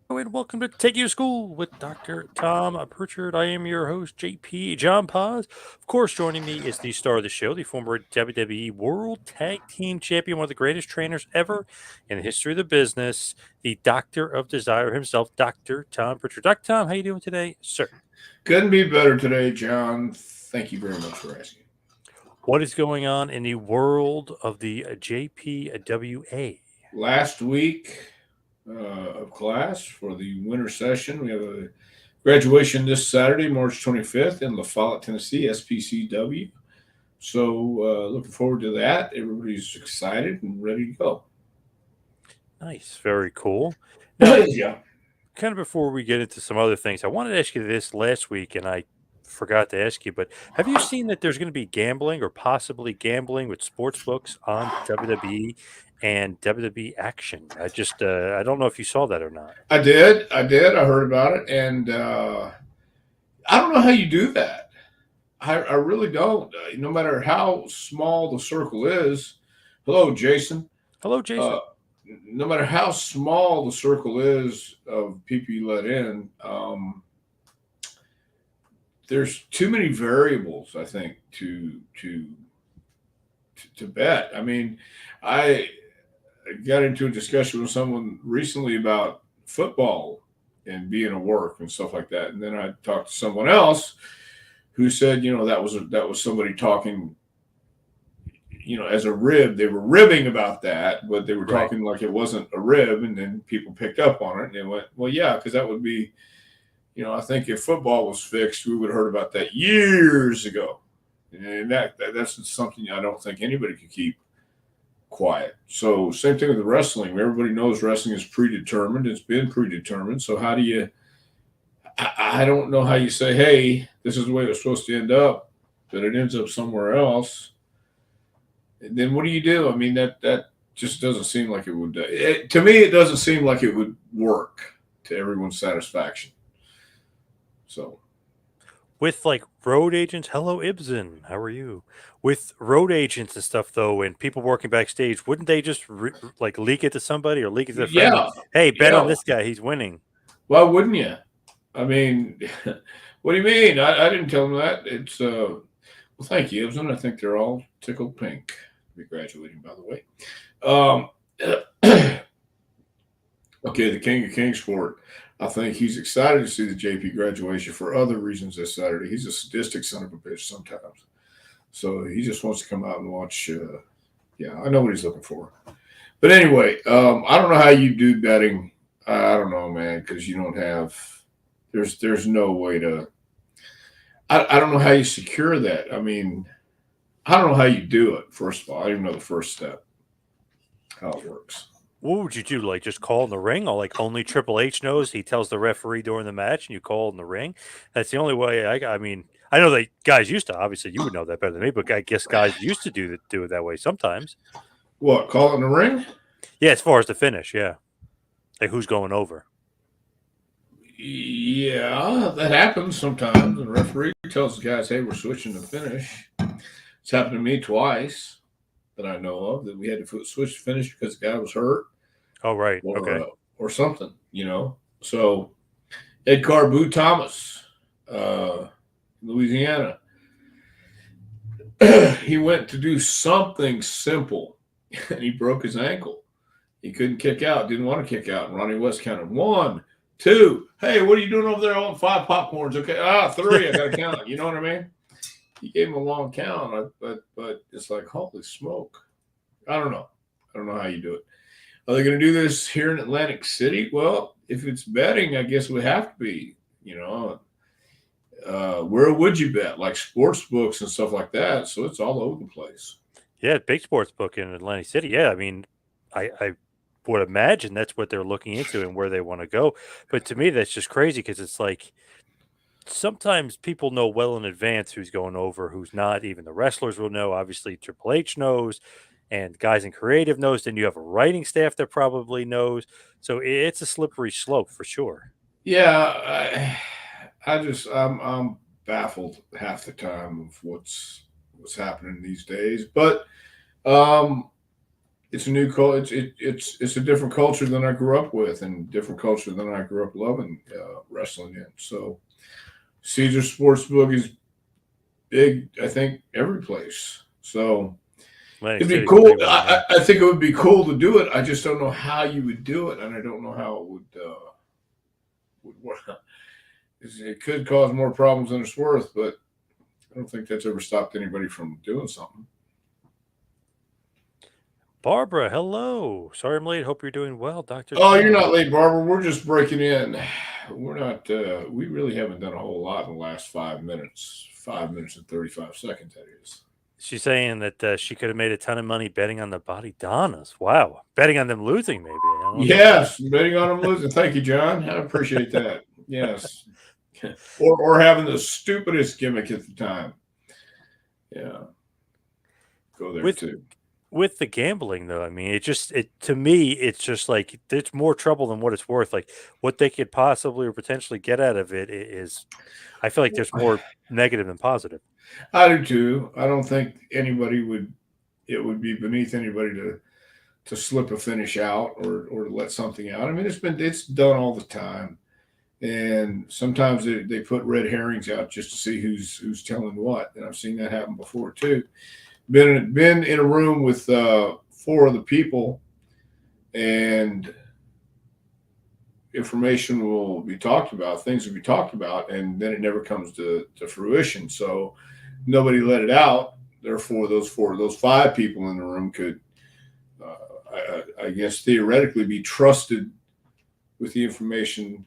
And welcome to Take You to School with Dr. Tom Prichard. I am your host, JP John Paz. Of course, joining me is the star of the show, the former WWE World Tag Team Champion, one of the greatest trainers ever in the history of the business, the Doctor of Desire himself, Dr. Tom Prichard. Dr. Tom, how you doing today, sir? Couldn't be better today, John. Thank you very much for asking. What is going on in the world of the JPWA? Last week of class for the winter session, we have a graduation this Saturday, March 25th in La Follette, Tennessee, SPCW. So looking forward to that. Everybody's excited and ready to go. Nice, very cool. Now, Yeah. kind of before we get into some other things, I wanted to ask you this last week, and I forgot to ask you, but have you seen that there's going to be gambling or possibly gambling with sports books on WWE and WWE Action? I don't know if you saw that or not. I did. I did. I heard about it. And I don't know how you do that. I really don't. No matter how small the circle is. Hello, Jason. Hello, Uh, Jason. no matter how small the circle is of people you let in, there's too many variables. I think to bet. I mean, I got into a discussion with someone recently about football and being a work and stuff like that, and then I talked to someone else who said, that was somebody talking, as a rib. They were ribbing about that, but they were Right. talking like it wasn't a rib, and then people picked up on it and they went, well, yeah, because that would be, I think if football was fixed, we would have heard about that years ago. And that's something I don't think anybody could keep quiet. So same thing with the wrestling. Everybody knows wrestling is predetermined. It's been predetermined. So how do you? I don't know how you say, hey, this is the way it was supposed to end up, but it ends up somewhere else. And then what do you do? I mean, that just doesn't seem like it would. To me, it doesn't seem like it would work to everyone's satisfaction. So With like road agents, hello Ibsen, how are you? With road agents and stuff though, and people working backstage, wouldn't they just like leak it to somebody or leak it to a friend? yeah, Hey, bet on yeah. this guy, he's winning. Why wouldn't you? I mean, what do you mean? I didn't tell them that. It's well, thank you, Ibsen. I think they're all tickled pink. Be graduating, by the way. Um, okay, the King of Kingsport. I think he's excited to see the JP graduation for other reasons this Saturday. He's a sadistic son of a bitch sometimes, so he just wants to come out and watch. Yeah, I know what he's looking for. But anyway, I don't know how you do betting. I don't know, man, because you don't have. There's no way to. I don't know how you secure that. I mean, I don't know how you do it. First of all, I don't even know the first step how it works. What would you do? Like just call in the ring, or like only Triple H knows? He tells the referee during the match, and you call in the ring. That's the only way. I mean, I know that guys used to. Obviously, you would know that better than me, but I guess guys used to do it that way sometimes. What, call it in the ring? Yeah, as far as the finish, yeah, like who's going over. Yeah, that happens sometimes. The referee tells the guys, "Hey, we're switching to finish." It's happened to me twice that I know of that we had to switch to finish because the guy was hurt Oh, right. or Okay. uh, or something. So Edgar Boo Thomas, uh, Louisiana, he went to do something simple and he broke his ankle. He couldn't kick out, didn't want to kick out. And Ronnie West counted one, two. Hey, what are you doing over there? I want five popcorns. Okay. Three. I got to count. You know what I mean? He gave him a long count, but it's like, holy smoke. I don't know. I don't know how you do it. Are they going to do this here in Atlantic City? Well, if it's betting, I guess it would have to be, where would you bet? Like sports books and stuff like that. So it's all over the place. Yeah, big sports book in Atlantic City. Yeah, I mean, I would imagine that's what they're looking into and where they want to go. But to me, that's just crazy because it's like sometimes people know well in advance who's going over, who's not. Even the wrestlers will know. Obviously, Triple H knows, and guys in creative knows. Then you have a writing staff that probably knows. So it's a slippery slope for sure. Yeah, I'm baffled half the time of what's happening these days. But um, it's a new culture. It's a different culture than I grew up with, and different culture than I grew up loving wrestling in. So Caesar Sportsbook is big, I think, every place. So Atlantic it'd be City's a cool. big one, yeah. I think it would be cool to do it. I just don't know how you would do it, and I don't know how it would work. It could cause more problems than it's worth, but I don't think that's ever stopped anybody from doing something. Barbara, hello. Sorry I'm late. Hope you're doing well, Dr. Oh, you're Tom. not late, Barbara. We're just breaking in. We're not. We really haven't done a whole lot in the last 5 minutes. 5 minutes and 35 seconds. That is. She's saying that she could have made a ton of money betting on the Body Donnas. Wow. Betting on them losing, maybe. I don't know. Yes, betting on them losing. Thank you, John. I appreciate that. Yes. Or having the stupidest gimmick at the time. Yeah. Go there too. With the gambling, though, I mean, to me, it's just like it's more trouble than what it's worth. Like what they could possibly or potentially get out of it is, I feel like there's more negative than positive. I do too. I don't think anybody would. It would be beneath anybody to slip a finish out or let something out. I mean, it's done all the time, and sometimes they put red herrings out just to see who's telling what. And I've seen that happen before too. Been in a room with 4 other people, and information will be talked about, things will be talked about, and then it never comes to fruition. So nobody let it out. Therefore, those 5 people in the room could, I guess, theoretically be trusted with the information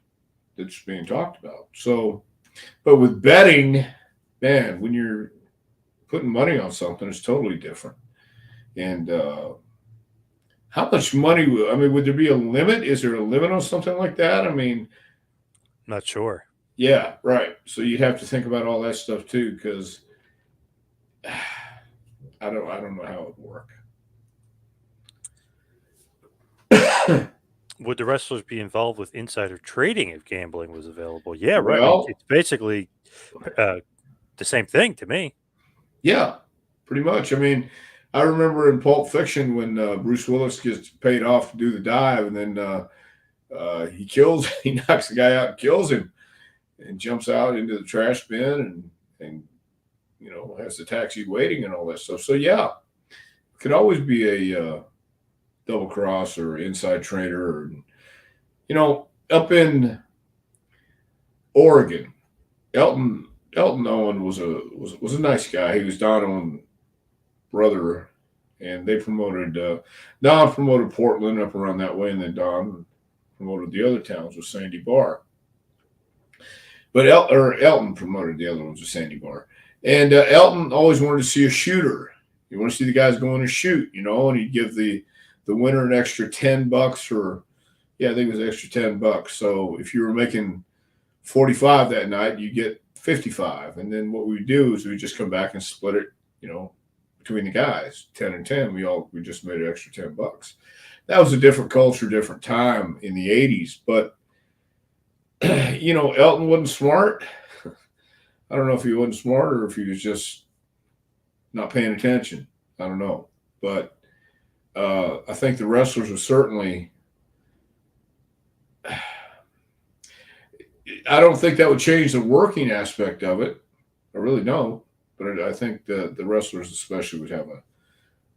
that's being talked about. So, but with betting, man, when you're putting money on something, it's totally different. And how much money? I mean, would there be a limit? Is there a limit on something like that? I mean, Not sure. Yeah, right. So you'd have to think about all that stuff too, because I don't know how it would work. Would the wrestlers be involved with insider trading if gambling was available? Yeah, right. Well, It's basically the same thing to me. Yeah, pretty much. I mean, I remember in Pulp Fiction when Bruce Willis gets paid off to do the dive, and then he knocks the guy out and kills him, and jumps out into the trash bin and has the taxi waiting and all that stuff. So yeah, it could always be a double cross or inside trader, or up in Oregon, Elton Owen was a nice guy. He was Don Owen's brother, and they promoted Don promoted Portland up around that way, and then Don promoted the other towns with Sandy Bar. But Elton promoted the other ones with Sandy Bar, and Elton always wanted to see a shooter. You want to see the guys going to shoot, and he'd give the winner an extra $10 or, I think it was extra $10. So if you were making 45 that night, you get 55. And then what we do is we just come back and split it, between the guys, 10 and 10. We just made an extra $10. That was a different culture, different time in the 80s. But Elton wasn't smart. I don't know if he wasn't smart or if he was just not paying attention. I don't know. But I think the wrestlers were certainly. I don't think that would change the working aspect of it. I really don't. But I think the wrestlers especially would have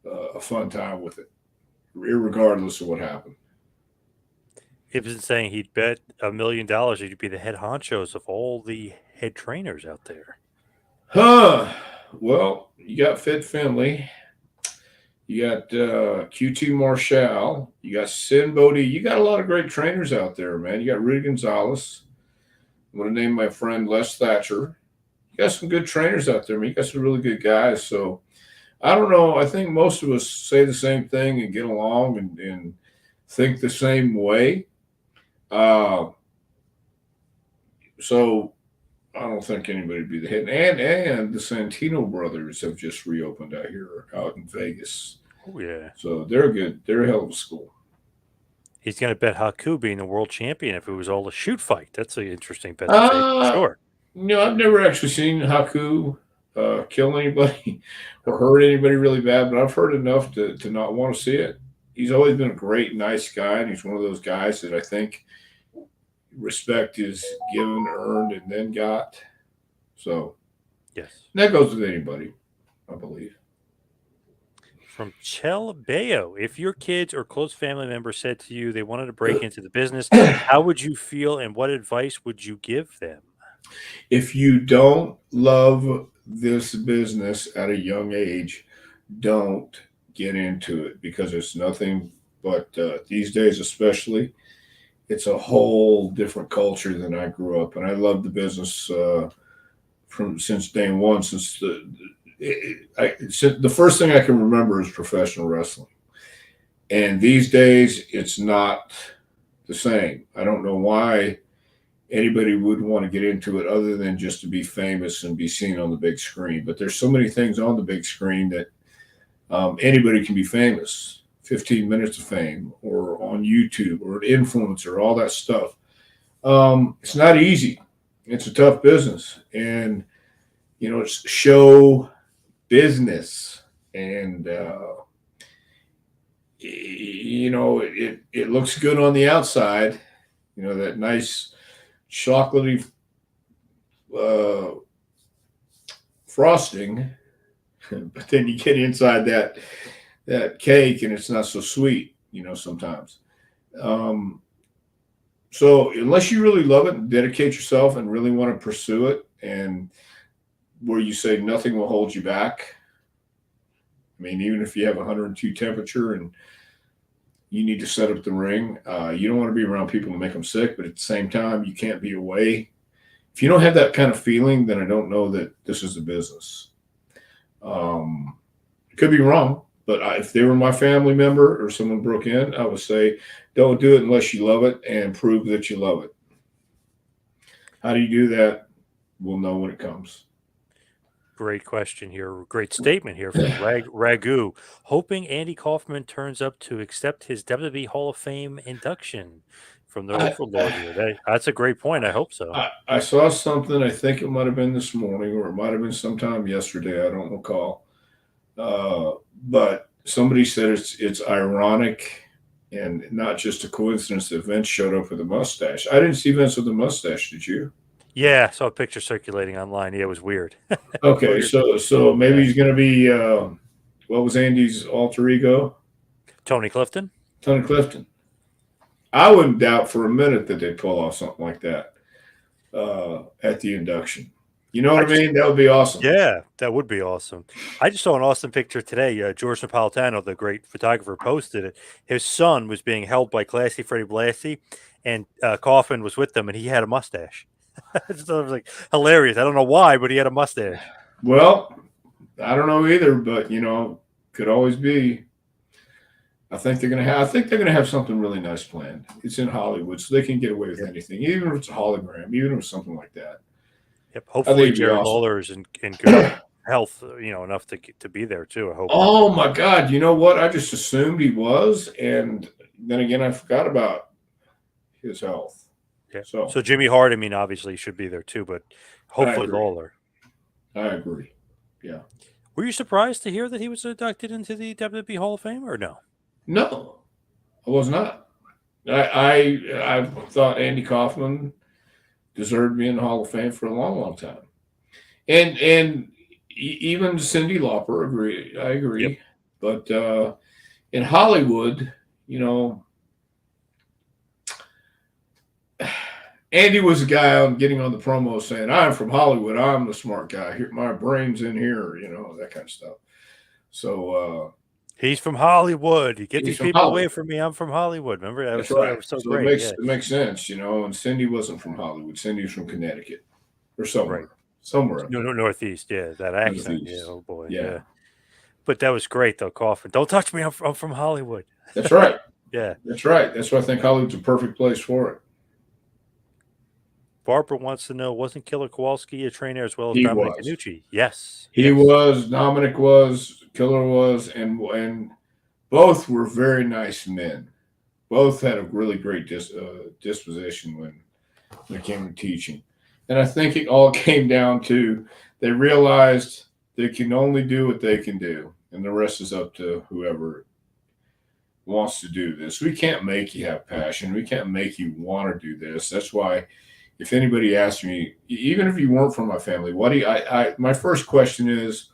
a fun time with it, regardless of what happened. He was saying he'd bet $1 million he'd be the head honchos of all the head trainers out there. Huh. Well, you got Fit Finley. You got QT Marshall. You got Sin Bodie. You got a lot of great trainers out there, man. You got Rudy Gonzalez. I'm going to name my friend Les Thatcher. You got some good trainers out there, man. You got some really good guys. So I don't know. I think most of us say the same thing and get along and think the same way. So I don't think anybody would be the hit. And the Santino brothers have just reopened out here out in Vegas. Oh, yeah. So they're good. They're a hell of a school. He's going to bet Haku being the world champion if it was all a shoot fight. That's an interesting bet to take, for sure. I've never actually seen Haku kill anybody or hurt anybody really bad, but I've heard enough to not want to see it. he's always been a great, nice guy, and he's one of those guys that I think respect is given, earned, and then got. So Yes. that goes with anybody, I believe. From Chel Bayo, if your kids or close family members said to you they wanted to break into the business, how would you feel and what advice would you give them? If you don't love this business at a young age, don't get into it, because it's nothing but these days, especially, it's a whole different culture than I grew up. And I love the business from since day one. Since the first thing I can remember is professional wrestling, and these days it's not the same. I don't know why anybody would want to get into it other than just to be famous and be seen on the big screen. But there's so many things on the big screen that anybody can be famous. 15 minutes of fame, or on YouTube, or an influencer, all that stuff. It's not easy. It's a tough business, and it's show business, and it looks good on the outside. That nice chocolatey frosting, but then you get inside that cake and it's not so sweet, sometimes. So unless you really love it and dedicate yourself and really want to pursue it, and where you say nothing will hold you back. I mean, even if you have 102 temperature and you need to set up the ring, you don't want to be around people to make them sick, but at the same time, you can't be away. If you don't have that kind of feeling, then I don't know that this is a business. It could be wrong, but if they were my family member or someone broke in, I would say, don't do it unless you love it, and prove that you love it. How do you do that? We'll know when it comes. Great question here. Great statement here from Ragu. Hoping Andy Kaufman turns up to accept his WWE Hall of Fame induction from the Overlord here. That's a great point. I hope so. I saw something. I think it might have been this morning, or it might have been sometime yesterday. I don't recall. But somebody said it's ironic and not just a coincidence that Vince showed up with a mustache. I didn't see Vince with a mustache. Did you? Yeah, I saw a picture circulating online. Yeah, it was weird. Okay, weird. So maybe he's going to be what was Andy's alter ego? Tony Clifton. Tony Clifton. I wouldn't doubt for a minute that they'd pull off something like that at the induction. You know what I mean? That would be awesome. Yeah, that would be awesome. I just saw an awesome picture today. George Napolitano, the great photographer, posted it. His son was being held by Classy Freddie Blassie, and Kaufman was with them, and he had a mustache. So it was like hilarious. I don't know why, but he had a mustache. Well, I don't know either, but could always be. I think they're gonna have something really nice planned. It's in Hollywood, so they can get away with anything, even if it's a hologram, even if it's something like that. Yep. Hopefully, Jerry Lawler is in good health, enough to be there too. I hope. Oh my God! You know what? I just assumed he was, and then again, I forgot about his health. Yeah. So Jimmy Hart, obviously should be there too, but hopefully Lawler. I agree. Yeah. Were you surprised to hear that he was inducted into the WWE Hall of Fame, or no? No, I was not. I thought Andy Kaufman deserved to be in the Hall of Fame for a long, long time, and even Cyndi Lauper agree. I agree, yep. But in Hollywood, Andy was the guy out getting on the promo saying, "I'm from Hollywood. I'm the smart guy. Here, my brain's in here." That kind of stuff. So he's from Hollywood. You get these people away from me. I'm from Hollywood. Remember that? That's right. That was so great. It makes sense, And Cyndi wasn't from Hollywood. Cindy's from Connecticut or somewhere. Right. Somewhere. No, Northeast. Yeah, that accent. Northeast. Yeah. Oh boy. Yeah. But that was great though, Kaufman. Don't touch me. I'm from Hollywood. That's right. Yeah. That's right. That's why I think Hollywood's a perfect place for it. Barbara wants to know, wasn't Killer Kowalski a trainer as well as Dominic Denucci? Yes. He was. Dominic was. Killer was. And both were very nice men. Both had a really great disposition when it came to teaching. And I think it all came down to they realized they can only do what they can do, and the rest is up to whoever wants to do this. We can't make you have passion. We can't make you want to do this. That's why if anybody asks me, even if you weren't from my family, what do you, my first question is,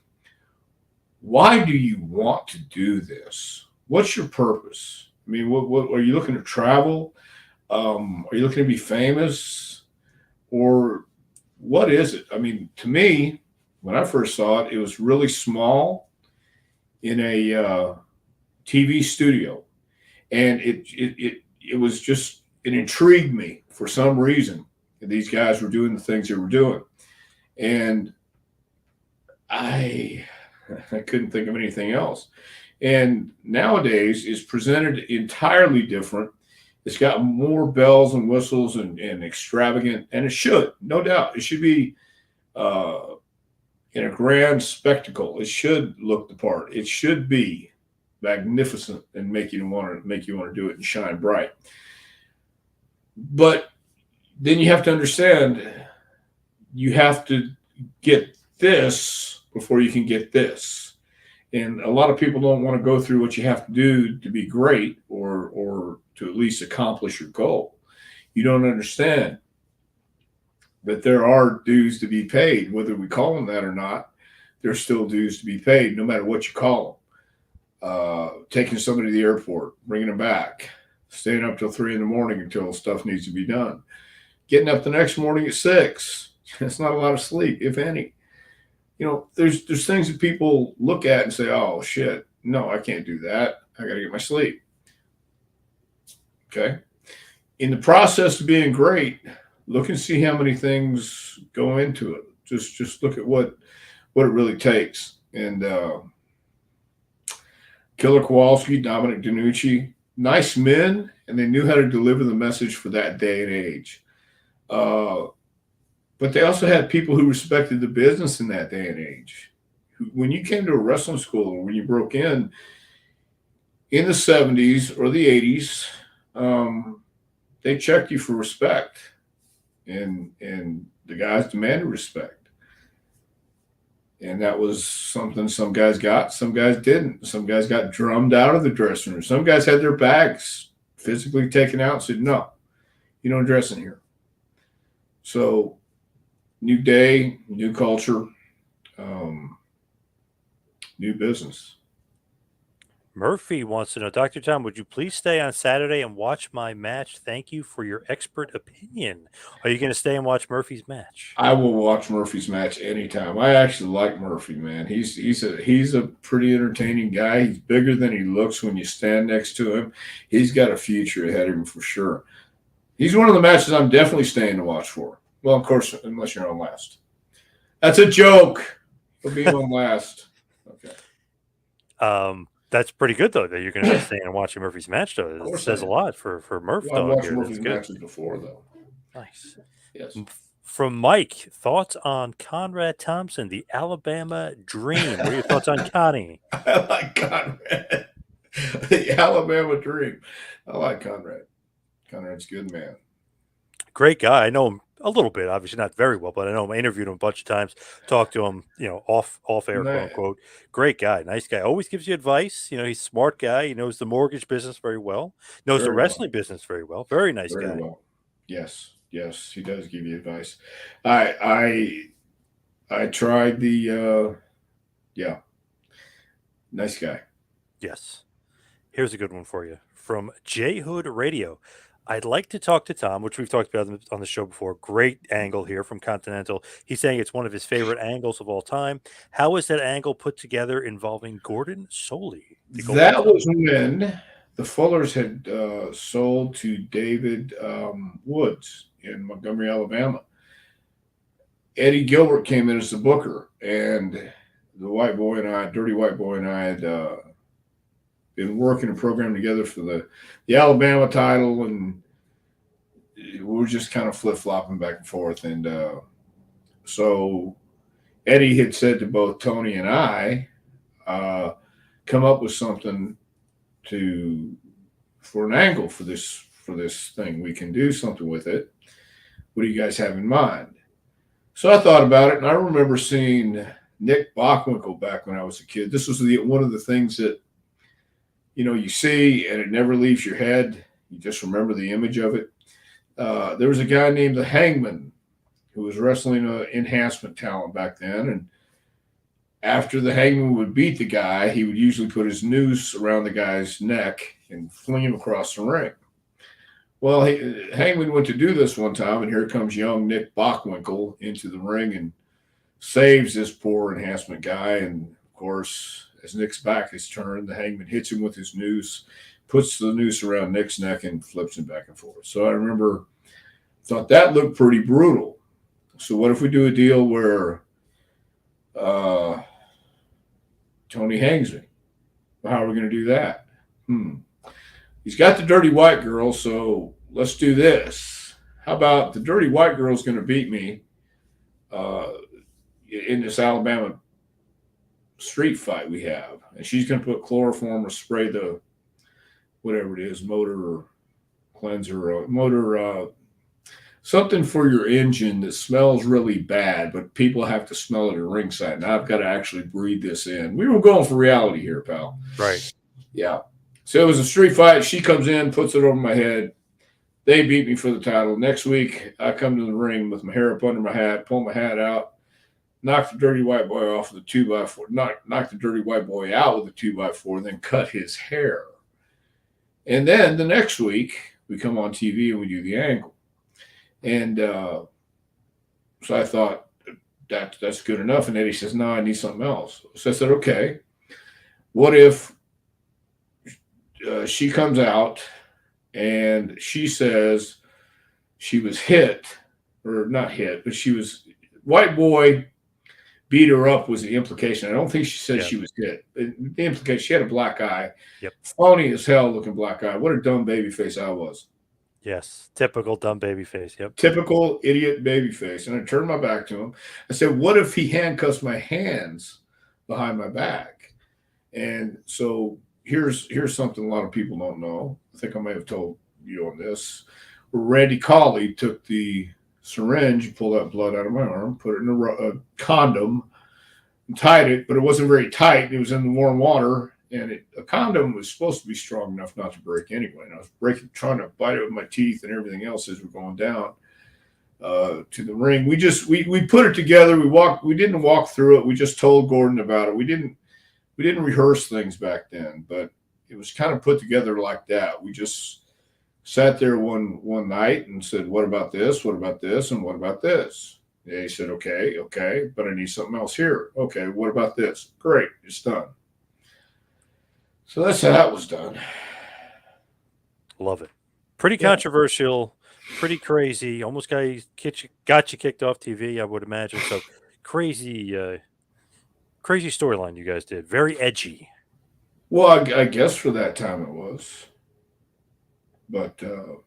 why do you want to do this? What's your purpose? I mean, what are you looking to travel? Are you looking to be famous, or what is it? I mean, to me, when I first saw it, it was really small in a TV studio, and it was just, it intrigued me for some reason. These guys were doing the things they were doing, and I couldn't think of anything else. And nowadays, it's presented entirely different. It's got more bells and whistles and extravagant, and it should, no doubt, it should be in a grand spectacle. It should look the part. It should be magnificent and make you want to do it and shine bright. But then you have to understand, you have to get this before you can get this. And a lot of people don't want to go through what you have to do to be great, or to at least accomplish your goal. You don't understand that there are dues to be paid, whether we call them that or not. There's still dues to be paid, no matter what you call them. Taking somebody to the airport, bringing them back, staying up till 3 a.m. until stuff needs to be done, getting up the next morning at 6. It's not a lot of sleep, if any. You know, there's things that people look at and say, oh, shit, no, I can't do that. I got to get my sleep. Okay. In the process of being great, look and see how many things go into it. Just look at what it really takes. And Killer Kowalski, Dominic, Denucci, nice men, and they knew how to deliver the message for that day and age. But they also had people who respected the business in that day and age. When you came to a wrestling school, or when you broke in the 70s or the 80s, they checked you for respect. And the guys demanded respect. And that was something some guys got, some guys didn't. Some guys got drummed out of the dressing room. Some guys had their bags physically taken out and said, no, you don't dress in here. So, new day, new culture, new business. Murphy wants to know, Dr. Tom, would you please stay on Saturday and watch my match? Thank you for your expert opinion. Are you going to stay and watch Murphy's match? I will watch Murphy's match anytime. I actually like Murphy, man. He's a pretty entertaining guy. He's bigger than he looks when you stand next to him. He's got a future ahead of him for sure. He's one of the matches I'm definitely staying to watch for. Well, of course, unless you're on last. That's a joke. He'll be on last. Okay. That's pretty good, though, that you're going to stay and watch Murphy's match, though. It says a lot for Murph. Well, I've watched Murphy's matches before, though. Nice. Yes. From Mike, thoughts on Conrad Thompson, the Alabama Dream? What are your thoughts on Connie? I like Conrad. The Alabama Dream. I like Conrad. Conrad's a good man. Great guy. I know him a little bit, obviously not very well, but I know him. I interviewed him a bunch of times, talked to him, off air, quote unquote. Great guy, nice guy. Always gives you advice. He's a smart guy. He knows the mortgage business very well. Knows the wrestling business very well. Very nice guy. Very well. Yes, he does give you advice. I tried the nice guy. Yes. Here's a good one for you from J Hood Radio. I'd like to talk to Tom, which we've talked about on the show before. Great angle here from Continental. He's saying it's one of his favorite angles of all time. How was that angle put together involving Gordon Soley? That was when the Fullers had sold to David Woods in Montgomery, Alabama. Eddie Gilbert came in as the booker, and the Dirty White Boy and I had been working a program together for the Alabama title, and we were just kind of flip-flopping back and forth. And so Eddie had said to both Tony and I, come up with something for an angle for this thing. We can do something with it. What do you guys have in mind? So I thought about it, and I remember seeing Nick Bockwinkle back when I was a kid. This was one of the things that you see, and it never leaves your head. You just remember the image of it. There was a guy named the Hangman who was wrestling enhancement talent back then. And after the Hangman would beat the guy, he would usually put his noose around the guy's neck and fling him across the ring. Well, Hangman went to do this one time, and here comes young Nick Bockwinkle into the ring and saves this poor enhancement guy. And, of course, as Nick's back is turned, the Hangman hits him with his noose, puts the noose around Nick's neck, and flips him back and forth. So I thought that looked pretty brutal. So what if we do a deal where Tony hangs me? Well, how are we going to do that? He's got the dirty white girl, so let's do this. How about the dirty white girl's going to beat me in this Alabama street fight we have, and she's going to put chloroform or spray the whatever it is, motor cleanser, or something for your engine that smells really bad, but people have to smell it at ringside. And I've got to actually breathe this in. We were going for reality here, pal. Right. Yeah. So it was a street fight. She comes in, puts it over my head. They beat me for the title. Next week, I come to the ring with my hair up under my hat, pull my hat out, knock the dirty white boy off with a 2x4, knock the dirty white boy out with a 2x4, then cut his hair. And then the next week, we come on TV and we do the angle. And so I thought that's good enough. And Eddie says, no, I need something else. So I said, okay, what if she comes out and she says she was hit, or not hit, but she was, white boy beat her up was the implication. I don't think she said she was hit. The implication, she had a black eye. Yep. Phony as hell looking black eye. What a dumb baby face I was. Yes. Typical dumb baby face. Yep. Typical idiot baby face. And I turned my back to him. I said, what if he handcuffs my hands behind my back? And so here's something a lot of people don't know. I think I may have told you on this. Randy Colley took the syringe, pulled that blood out of my arm, put it in a condom, and tied it, but it wasn't very tight. It was in the warm water, and a condom was supposed to be strong enough not to break anyway. And I was trying to bite it with my teeth and everything else as we're going down to the ring. We put it together. We didn't walk through it. We just told Gordon about it. We didn't rehearse things back then, but it was kind of put together like that. We just sat there one night and said, what about this? What about this? And what about this? Yeah, he said, okay, but I need something else here. Okay, what about this? Great, it's done. So that's how that was done. Love it. Pretty controversial, pretty crazy. Almost got you kicked off TV, I would imagine. So crazy storyline you guys did. Very edgy. Well, I guess for that time it was. But it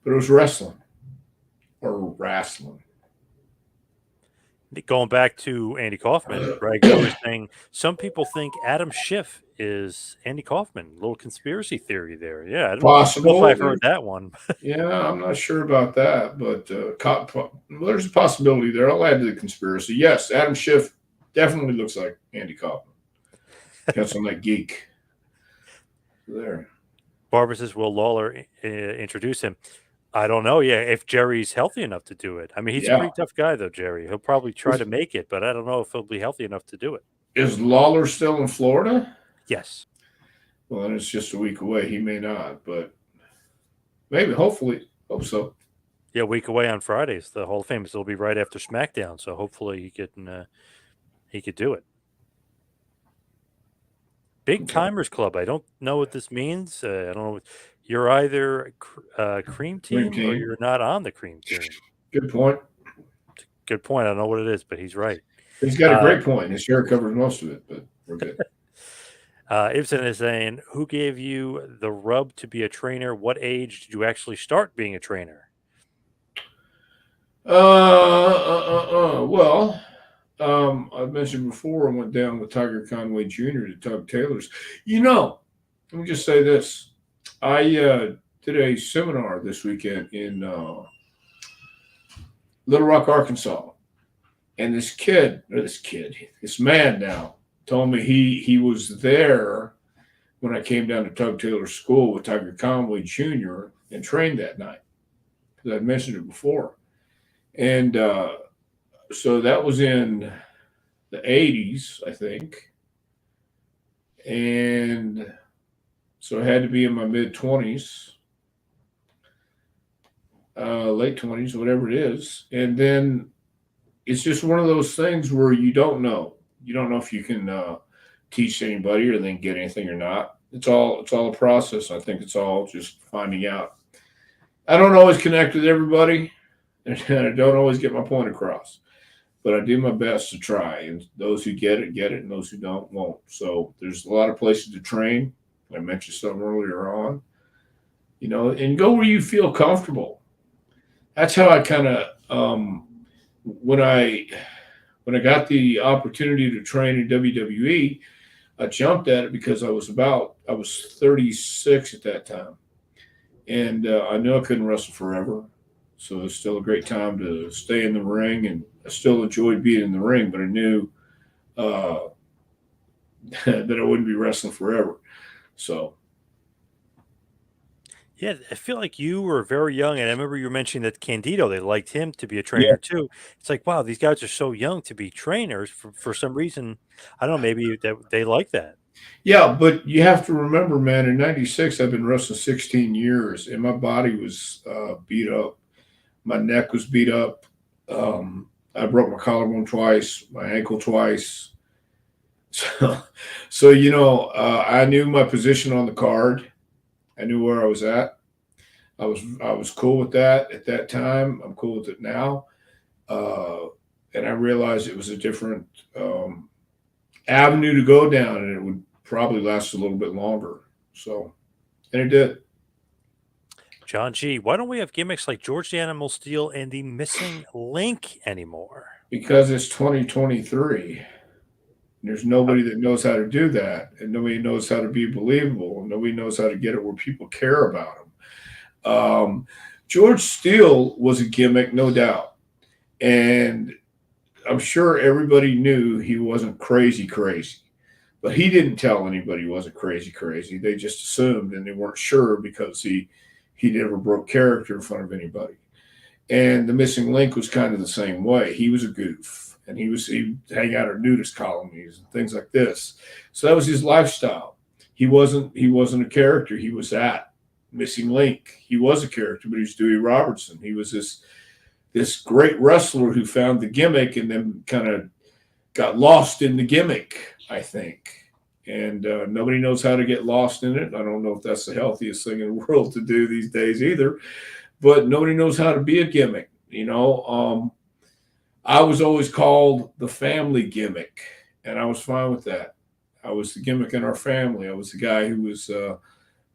was wrestling. Going back to Andy Kaufman, Greg was saying some people think Adam Schiff is Andy Kaufman. A little conspiracy theory there. Yeah, I don't know if I've heard that one. Yeah, I'm not sure about that, but there's a possibility there. I'll add to the conspiracy. Yes, Adam Schiff definitely looks like Andy Kaufman. That's on that geek. There. Barbara says, will Lawler introduce him? I don't know. Yeah, if Jerry's healthy enough to do it. I mean, he's a pretty tough guy, though, Jerry. He'll probably try to make it, but I don't know if he'll be healthy enough to do it. Is Lawler still in Florida? Yes. Well, then it's just a week away. He may not, but maybe, hopefully. Hope so. Yeah, a week away on Fridays. The Hall of Fame will be right after SmackDown, so hopefully he could do it. Big Timers Club. I don't know what this means. I don't know. You're either cream team or you're not on the cream team. Good point. Good point. I don't know what it is, but he's right. He's got a great point. His hair covers most of it, but we're good. Ibsen is saying, who gave you the rub to be a trainer? What age did you actually start being a trainer? Well, I mentioned before I went down with Tiger Conway Jr. to Tug Taylor's. Let me just say this. I did a seminar this weekend in Little Rock, Arkansas. And this man now told me he was there when I came down to Tug Taylor School with Tiger Conway Jr. and trained that night, because I'd mentioned it before. And so that was in the 80s, I think. And so I had to be in my mid 20s, late 20s, whatever it is. And then it's just one of those things where you don't know. You don't know if you can teach anybody or then get anything or not. It's all a process. I think it's all just finding out. I don't always connect with everybody, and I don't always get my point across, but I do my best to try. And those who get it, and those who don't won't. So there's a lot of places to train. I mentioned some earlier on, and go where you feel comfortable. That's how I kind of when I got the opportunity to train in WWE, I jumped at it because I was 36 at that time, and I knew I couldn't wrestle forever. So it was still a great time to stay in the ring, and I still enjoyed being in the ring, but I knew that I wouldn't be wrestling forever. So. Yeah, I feel like you were very young, and I remember you were mentioning that Candido, they liked him to be a Yeah. trainer too. It's like, wow, these guys are so young to be trainers for some reason. I don't know, maybe that they like that. Yeah, but you have to remember, man, in '96, I've been wrestling 16 years, and my body was beat up. My neck was beat up. I broke my collarbone twice, my ankle twice. So I knew my position on the card. I knew where I was at. I was cool with that at that time. I'm cool with it now. And I realized it was a different avenue to go down, and it would probably last a little bit longer. So, and it did. John G, why don't we have gimmicks like George the Animal Steel and the Missing Link anymore? Because it's 2023. There's nobody that knows how to do that, and nobody knows how to be believable, and nobody knows how to get it where people care about them. George Steele was a gimmick, no doubt, and I'm sure everybody knew he wasn't crazy, but he didn't tell anybody he wasn't crazy. They just assumed, and they weren't sure because he never broke character in front of anybody. And the Missing Link was kind of the same way. He was a goof, and he'd hang out at nudist colonies and things like this. So that was his lifestyle. He wasn't a character. He was that Missing Link. He was a character, but he was Dewey Robertson. He was this great wrestler who found the gimmick and then kind of got lost in the gimmick, I think. And nobody knows how to get lost in it. I don't know if that's the healthiest thing in the world to do these days either, but nobody knows how to be a gimmick. I was always called the family gimmick, and I was fine with that. I was the gimmick in our family. I was the guy who was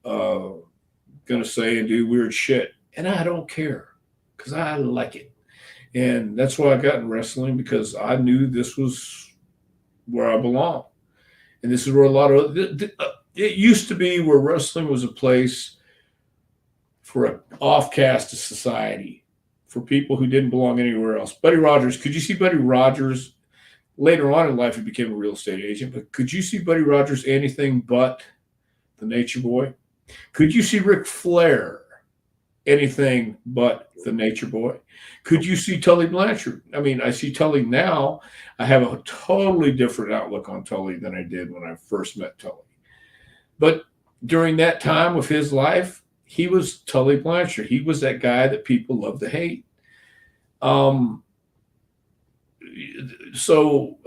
going to say and do weird shit, and I don't care because I like it. And that's why I got in wrestling, because I knew this was where I belong. And this is where a lot of it used to be, where wrestling was a place for an off-cast of society, for people who didn't belong anywhere else. Buddy Rogers, could you see Buddy Rogers? Later on in life, he became a real estate agent, but could you see Buddy Rogers anything but the Nature Boy? Could you see Ric Flair anything but the Nature Boy? Could you see Tully Blanchard? I mean, I see Tully now. I have a totally different outlook on Tully than I did when I first met Tully. But during that time of his life, he was Tully Blanchard. He was that guy that people love to hate. So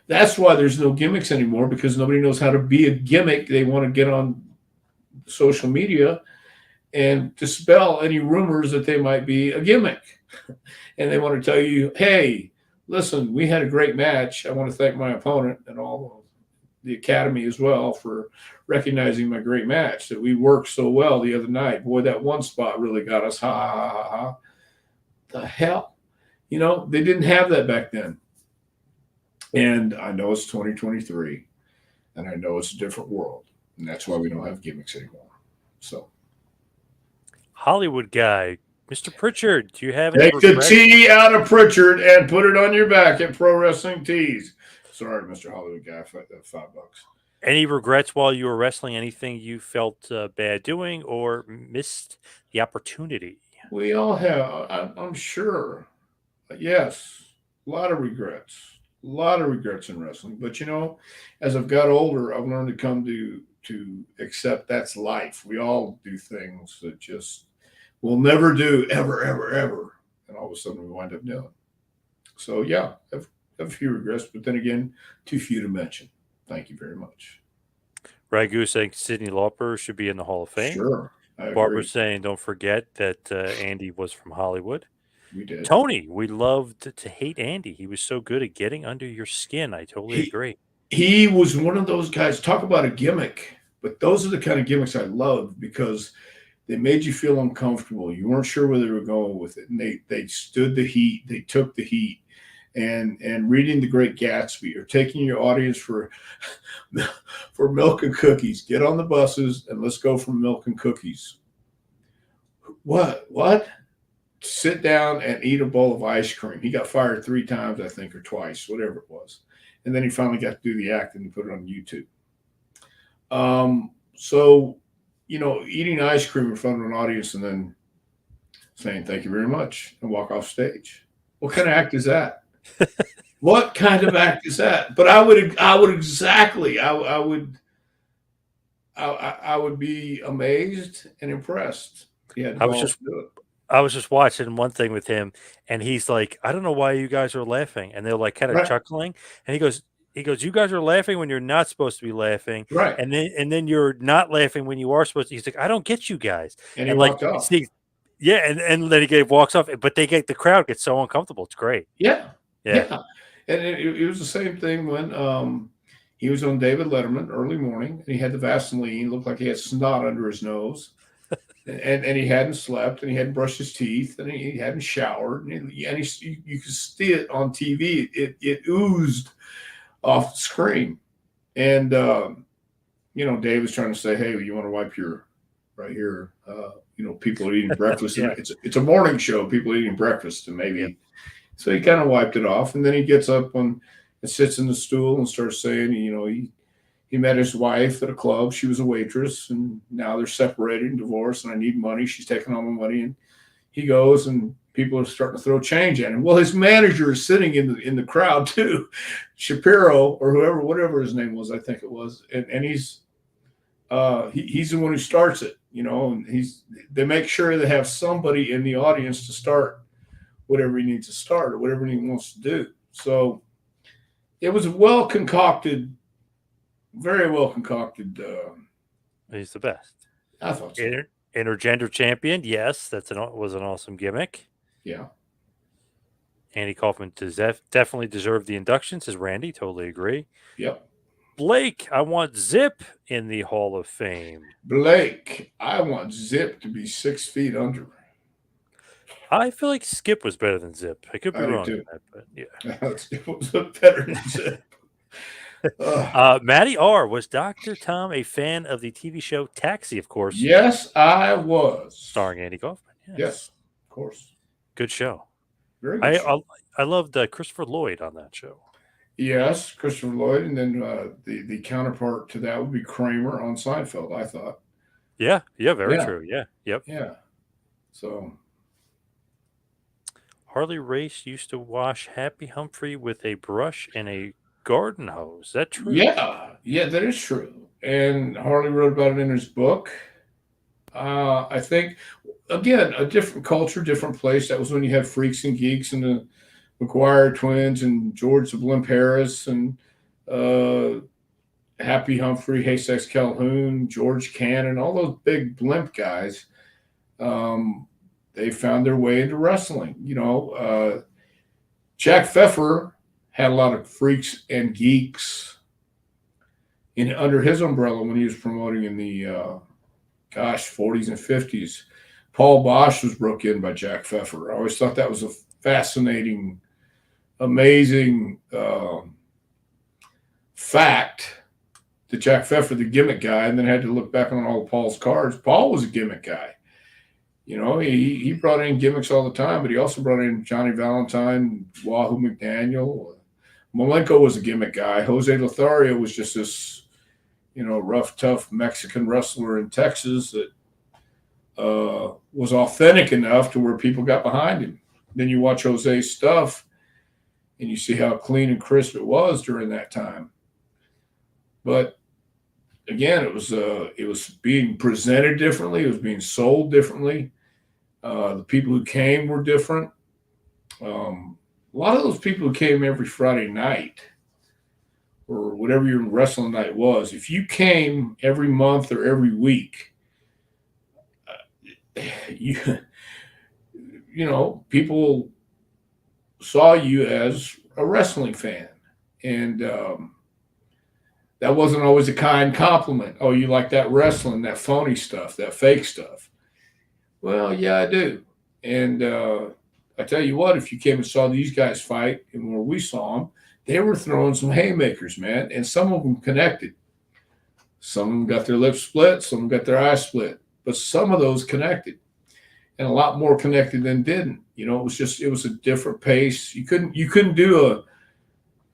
that's why there's no gimmicks anymore, because nobody knows how to be a gimmick. They want to get on social media and dispel any rumors that they might be a gimmick. And they want to tell you, hey, listen, we had a great match. I want to thank my opponent and all the Academy as well for recognizing my great match, that we worked so well the other night. Boy, that one spot really got us. Ha, ha, ha, ha. The hell? They didn't have that back then. And I know it's 2023, and I know it's a different world. And that's why we don't have gimmicks anymore. So. Hollywood guy, Mr. Prichard, do you have any Take the T out of Prichard and put it on your back at Pro Wrestling Tees. Sorry, Mr. Hollywood guy, $5. Any regrets while you were wrestling? Anything you felt bad doing or missed the opportunity? We all have, I'm sure. Yes, a lot of regrets. A lot of regrets in wrestling. But as I've got older, I've learned to come to accept that's life. We all do things that just we'll never do ever, ever, ever. And all of a sudden we wind up doing. So yeah, have a few regrets, but then again, too few to mention. Thank you very much. Ragu saying Sidney Lauper should be in the Hall of Fame. Sure, I Barbara agree. saying don't forget that Andy was from Hollywood. We did. Tony, we loved to hate Andy. He was so good at getting under your skin. I totally He agree. he was one of those guys. Talk about a gimmick, but those are the kind of gimmicks I loved because they made you feel uncomfortable. You weren't sure where they were going with it, and they stood the heat. They took the heat. And reading The Great Gatsby or taking your audience for milk and cookies. Get on the buses and let's go for milk and cookies. What? Sit down and eat a bowl of ice cream. He got fired 3 times, I think, or twice, whatever it was. And then he finally got to do the act and put it on YouTube. So, eating ice cream in front of an audience and then saying thank you very much and walk off stage. What kind of act is that? What kind of act is that? But I would be amazed and impressed. Yeah, I was just watching one thing with him, and he's like, I don't know why you guys are laughing, and they're like kind of right, chuckling, and he goes, you guys are laughing when you're not supposed to be laughing, right. and then you're not laughing when you are supposed to. He's like, I don't get you guys, And he and like walked off. see, yeah, and then he walks off, but the crowd gets so uncomfortable. It's great. Yeah. Yeah. And it was the same thing when he was on David Letterman early morning, and he had the Vaseline, looked like he had snot under his nose, and he hadn't slept, and he hadn't brushed his teeth, and he hadn't showered, and you could see it on TV. It oozed off the screen, and Dave was trying to say, hey, you want to wipe your right here? People are eating breakfast. Yeah. It's a morning show. People are eating breakfast, and maybe. Yep. So he kind of wiped it off, and then he gets up and sits in the stool and starts saying, he met his wife at a club. She was a waitress, and now they're separated and divorced, and I need money. She's taking all my money, and he goes, and people are starting to throw change at him. Well, his manager is sitting in the crowd too, Shapiro or whatever his name was, I think it was, and he's the one who starts it, and they make sure they have somebody in the audience to start whatever he needs to start or whatever he wants to do. So it was well concocted, very well concocted. He's the best. I thought so. Intergender champion, yes, was an awesome gimmick. Yeah. Andy Kaufman definitely deserved the induction, says Randy. Totally agree. Yep. Blake, I want Zip in the Hall of Fame. Blake, I want Zip to be 6 feet under. I feel like Skip was better than Zip. I could be wrong on that, but yeah. Skip was better than Zip. Matty R. Was Dr. Tom a fan of the TV show Taxi, of course? Yes, I was. Starring Andy Kaufman. Yes, of course. Good show. Very good show. I loved Christopher Lloyd on that show. Yes, Christopher Lloyd, and then the counterpart to that would be Kramer on Seinfeld, I thought. Yeah, very true. Yeah, yep. Yeah. So Harley Race used to wash Happy Humphrey with a brush and a garden hose. Is that true? Yeah, that is true. And Harley wrote about it in his book. I think, again, a different culture, different place. That was when you had Freaks and Geeks and the McGuire twins and George the Blimp Harris and Happy Humphrey, Haystacks Calhoun, George Cannon, all those big blimp guys. They found their way into wrestling. Jack Pfeffer had a lot of freaks and geeks under his umbrella when he was promoting in the 40s and 50s. Paul Bosch was broke in by Jack Pfeffer. I always thought that was a fascinating, amazing fact that Jack Pfeffer, the gimmick guy, and then had to look back on all of Paul's cards. Paul was a gimmick guy. He brought in gimmicks all the time, but he also brought in Johnny Valentine, Wahoo McDaniel. Malenko was a gimmick guy. Jose Lothario was just this rough, tough Mexican wrestler in Texas that was authentic enough to where people got behind him. Then you watch Jose's stuff, and you see how clean and crisp it was during that time. But again, it was being presented differently. It was being sold differently. The people who came were different. A lot of those people who came every Friday night or whatever your wrestling night was, if you came every month or every week, people saw you as a wrestling fan. And that wasn't always a kind compliment. Oh, you like that wrestling, that phony stuff, that fake stuff. Well, yeah, I do. And I tell you what, if you came and saw these guys fight and where we saw them, they were throwing some haymakers, man. And some of them connected. Some of them got their lips split. Some of them got their eyes split. But some of those connected. And a lot more connected than didn't. It was a different pace. You couldn't do a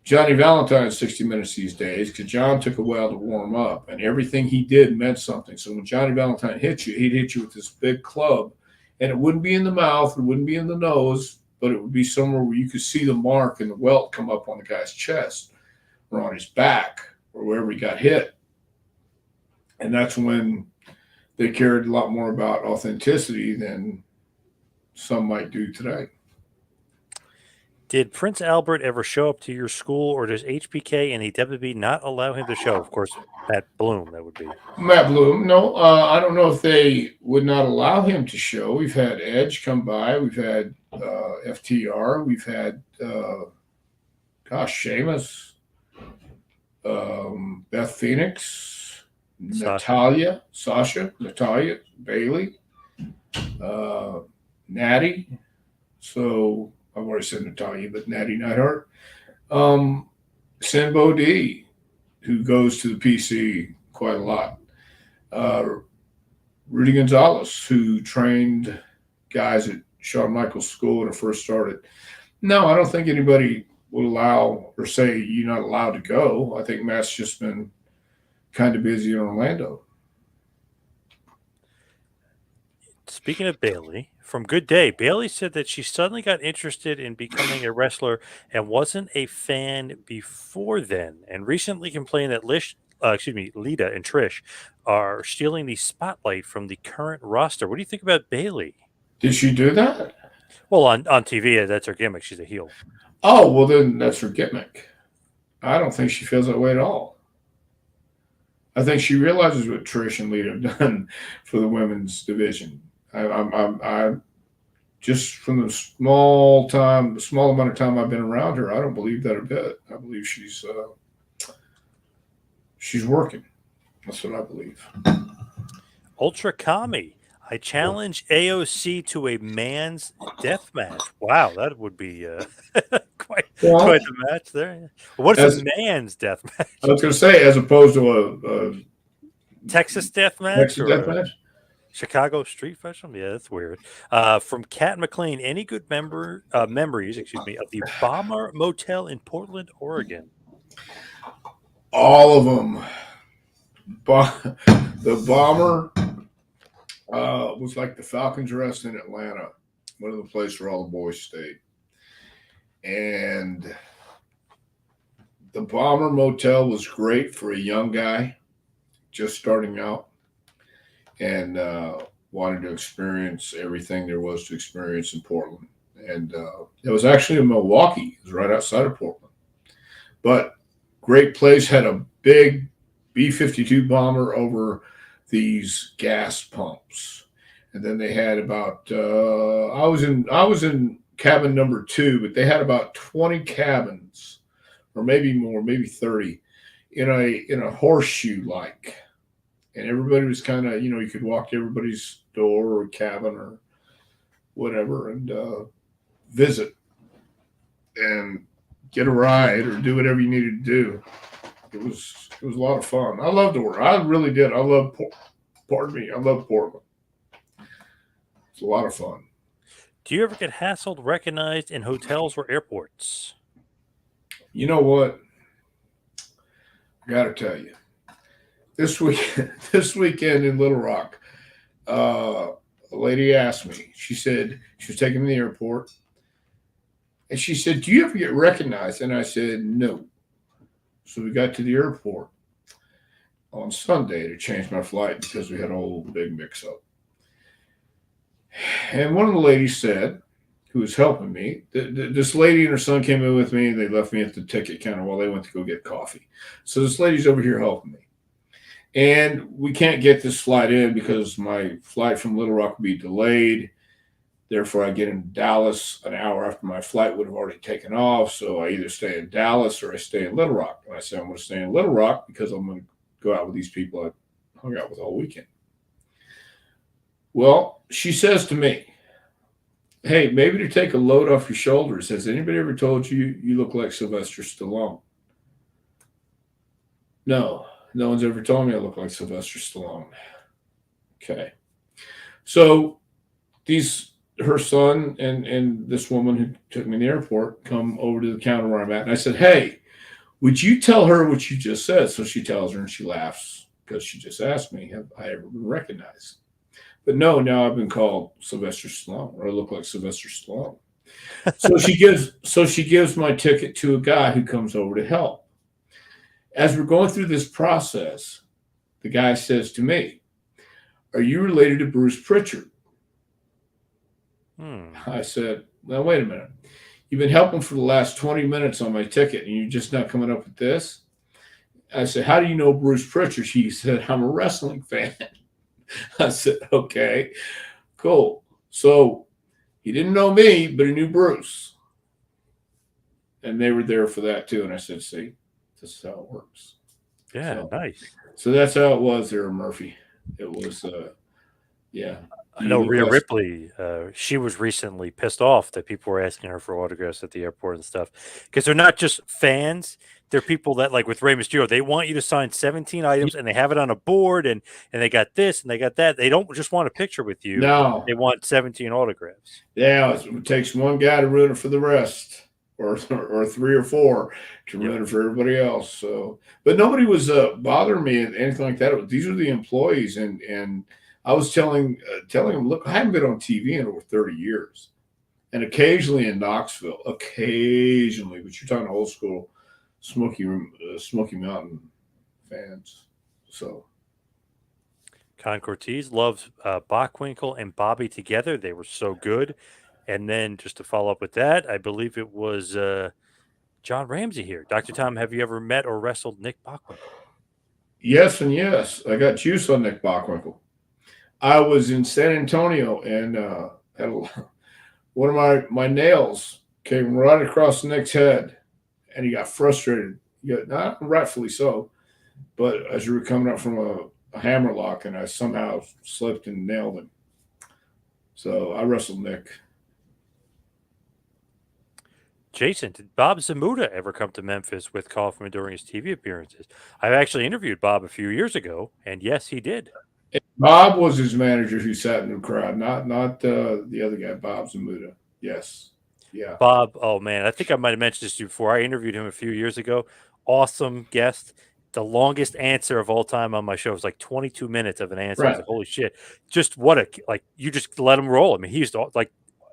Johnny Valentine 60 minutes these days because John took a while to warm up, and everything he did meant something. So when Johnny Valentine hit you, he'd hit you with this big club, and it wouldn't be in the mouth, it wouldn't be in the nose, but it would be somewhere where you could see the mark and the welt come up on the guy's chest or on his back or wherever he got hit. And that's when they cared a lot more about authenticity than some might do today. Did Prince Albert ever show up to your school, or does HBK and the WB not allow him to show? Of course, Matt Bloom, that would be. Matt Bloom, no, I don't know if they would not allow him to show. We've had Edge come by. We've had FTR. We've had, Sheamus, Beth Phoenix, Sasha, Natalya, Bailey, Natty. So I've already said Natalya, but Natty Neidhart. Sinbo D, who goes to the PC quite a lot. Rudy Gonzalez, who trained guys at Shawn Michaels School when it first started. No, I don't think anybody would allow or say you're not allowed to go. I think Matt's just been kind of busy in Orlando. Speaking of Bailey, from Good Day, Bailey said that she suddenly got interested in becoming a wrestler and wasn't a fan before then, and recently complained that Lita and Trish are stealing the spotlight from the current roster. What do you think about Bailey? Did she do that? Well, on TV, that's her gimmick. She's a heel. Oh, well, then that's her gimmick. I don't think she feels that way at all. I think she realizes what Trish and Lita have done for the women's division. I just from the small amount of time I've been around her, I don't believe that a bit. I believe she's working. That's what I believe. Ultra Kami, I challenge AOC to a man's death match. Wow, that would be quite the match there. What is a man's death match? I was going to say, as opposed to a Texas death match Chicago Street Festival? Yeah, that's weird. From Cat McLean, any good memories, of the Bomber Motel in Portland, Oregon? All of them. The Bomber was like the Falcons Rest in Atlanta, one of the places where all the boys stayed. And the Bomber Motel was great for a young guy just starting out and wanted to experience everything there was to experience in Portland. And it was actually in Milwaukee. It was right outside of Portland. But great place, had a big B-52 bomber over these gas pumps. And then they had about I was in cabin number 2, but they had about 20 cabins, or maybe more, maybe 30, in a horseshoe like. And everybody was kind of, you could walk to everybody's door or cabin or whatever and visit and get a ride or do whatever you needed to do. It was a lot of fun. I loved the work. I really did. I love Portland. It's a lot of fun. Do you ever get hassled, recognized in hotels or airports? You know what? I got to tell you. this weekend in Little Rock, a lady asked me. She said she was taking me to the airport, and she said, "Do you ever get recognized?" And I said, "No." So we got to the airport on Sunday to change my flight because we had a whole big mix-up. And one of the ladies said, who was helping me, this lady and her son came in with me, and they left me at the ticket counter while they went to go get coffee. So this lady's over here helping me. And we can't get this flight in because my flight from Little Rock will be delayed. Therefore, I get in Dallas an hour after my flight would have already taken off. So I either stay in Dallas or I stay in Little Rock. And I said, I'm going to stay in Little Rock because I'm going to go out with these people I hung out with all weekend. Well, she says to me, "Hey, maybe to take a load off your shoulders, has anybody ever told you you look like Sylvester Stallone?" No, no one's ever told me I look like Sylvester Stallone. Okay. So her son and this woman who took me to the airport come over to the counter where I'm at. And I said, "Hey, would you tell her what you just said?" So she tells her and she laughs because she just asked me, have I ever been recognized? But no, now I've been called Sylvester Stallone, or I look like Sylvester Stallone. So she gives my ticket to a guy who comes over to help. As we're going through this process, the guy says to me, "Are you related to Bruce Prichard?" I said, "Now, wait a minute. You've been helping for the last 20 minutes on my ticket, and you're just not coming up with this?" I said, "How do you know Bruce Prichard?" He said, "I'm a wrestling fan." I said, "Okay, cool." So he didn't know me, but he knew Bruce. And they were there for that too. And I said, "See, this is how it works." Yeah, So, nice. So that's how it was there, Murphy. It was, yeah. I know Rhea Ripley, she was recently pissed off that people were asking her for autographs at the airport and stuff because they're not just fans. They're people that, like with Rey Mysterio, they want you to sign 17 items and they have it on a board and they got this and they got that. They don't just want a picture with you. No. They want 17 autographs. Yeah, it takes one guy to ruin it for the rest, or 3 or 4 to ruin it for everybody else. So, but nobody was bothering me and anything like that. These are the employees, and I was telling them, "Look, I haven't been on TV in over 30 years, and occasionally in Knoxville, occasionally, but you're talking old school Smoky Mountain fans." So, Con Cortez loves Bockwinkle and Bobby together. They were so good. And then just to follow up with that, I believe it was John Ramsey here. Dr. Tom, have you ever met or wrestled Nick Bockwinkle? Yes and yes. I got juice on Nick Bockwinkle. I was in San Antonio and had one of my nails came right across Nick's head, and he got frustrated. Not rightfully so, but as we were coming up from a hammer lock, and I somehow slipped and nailed him. So I wrestled Nick. Jason, did Bob Zamuda ever come to Memphis with Kaufman during his TV appearances? I've actually interviewed Bob a few years ago, and yes, he did. Bob was his manager who sat in the crowd, not the other guy, Bob Zamuda. Yes. Yeah. Bob, oh man, I think I might have mentioned this to you before. I interviewed him a few years ago. Awesome guest. The longest answer of all time on my show was like 22 minutes of an answer. I was like, holy shit. Just what you just let him roll. I mean, he's like,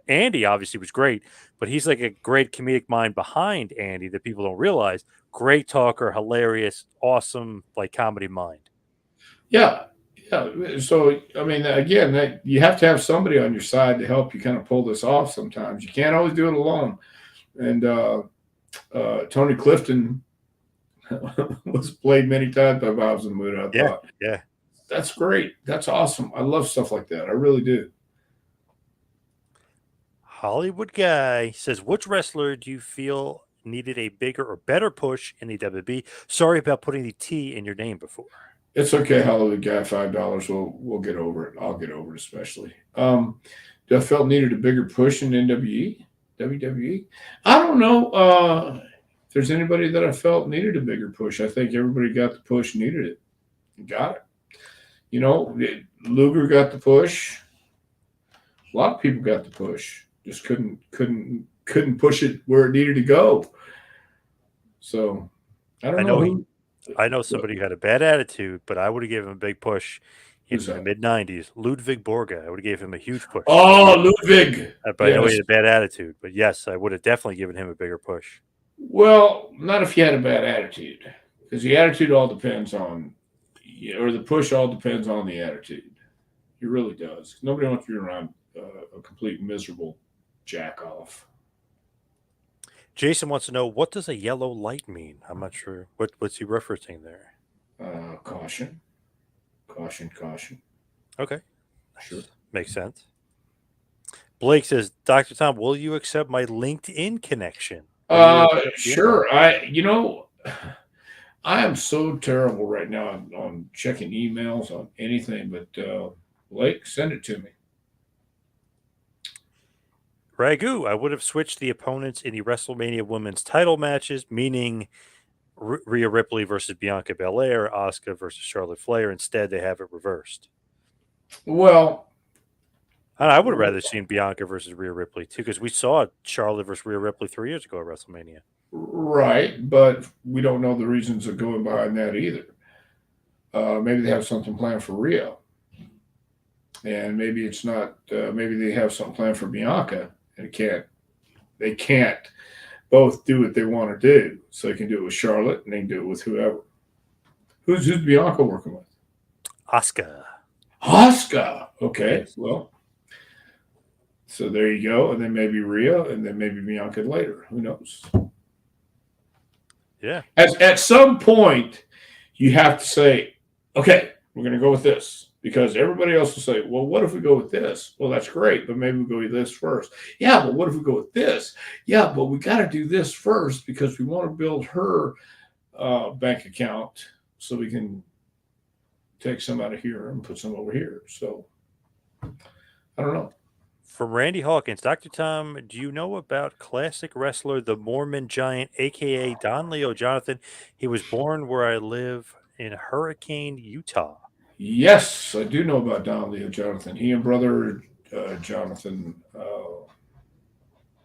Andy obviously was great, but he's like a great comedic mind behind Andy that people don't realize. Great talker, hilarious, awesome, like comedy mind. Yeah. Yeah. So, I mean, again, you have to have somebody on your side to help you kind of pull this off sometimes. You can't always do it alone. And Tony Clifton was played many times by Bob Zamuda. I thought, yeah. That's great. That's awesome. I love stuff like that. I really do. Hollywood Guy says, which wrestler do you feel needed a bigger or better push in the WWE? Sorry about putting the T in your name before. It's okay, Hollywood Guy. $5. We'll get over it. I'll get over it, especially. Do I felt needed a bigger push in WWE? I don't know if there's anybody that I felt needed a bigger push. I think everybody got the push, needed it, got it. You know, Luger got the push. A lot of people got the push. Just couldn't push it where it needed to go. So I don't know who. I know somebody who had a bad attitude, but I would have given him a big push in Who's the that? mid '90s. Ludwig Borga. I would have gave him a huge push. Oh, Ludwig. But I know he Yes. had a bad attitude. But yes, I would have definitely given him a bigger push. Well, not if you had a bad attitude, because the attitude all depends on, or the push all depends on the attitude. It really does. Nobody wants to be around a complete miserable jack off. Jason wants to know, what does a yellow light mean? I'm not sure. What's he referencing there? Caution, caution, caution. Okay. Sure. Makes sense. Blake says, Dr. Tom, will you accept my LinkedIn connection? Sure. I am so terrible right now on checking emails on anything, but Blake, send it to me. Ragu, I would have switched the opponents in the WrestleMania women's title matches, meaning Rhea Ripley versus Bianca Belair, Asuka versus Charlotte Flair. Instead, they have it reversed. Well, I would have rather seen Bianca versus Rhea Ripley, too, because we saw Charlotte versus Rhea Ripley 3 years ago at WrestleMania. right, but we don't know the reasons of going behind that either. Maybe they have something planned for Rhea. And maybe it's not, maybe they have something planned for Bianca and they can't both do what they want to do. So they can do it with Charlotte and they can do it with whoever. Who's Bianca working with? Asuka. Okay. Yes. Well, so there you go. And then maybe Rhea and then maybe Bianca later. Who knows? Yeah. At some point, you have to say, okay, we're going to go with this. Because everybody else will say, well, what if we go with this? Well, that's great, but maybe we go with this first. Yeah, but what if we go with this? Yeah, but we got to do this first because we want to build her bank account so we can take some out of here and put some over here. So I don't know. From Randy Hawkins, Dr. Tom, do you know about classic wrestler, the Mormon Giant, a.k.a. Don Leo Jonathan? He was born where I live in Hurricane, Utah. Yes, I do know about Don Leo Jonathan. He and brother Jonathan